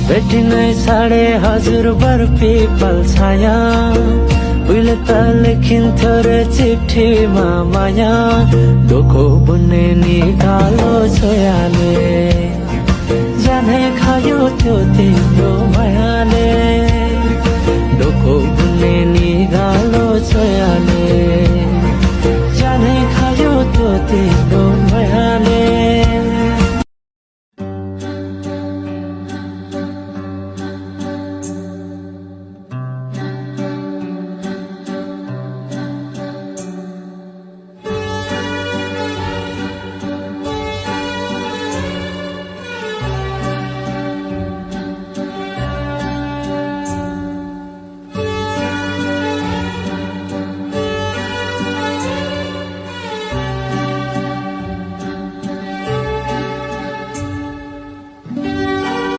भेटिनै साढे हजुर बर पिपल छाया उहिले त लेखिन्थ्यो रे चिठीमा माया डोको बुन्ने निकालो छोयाले जाने खायो त्यो तिम्रो मायाले डोको बुन्ने निकालो छोयाले जाने खायो त्यो तिम्रो माया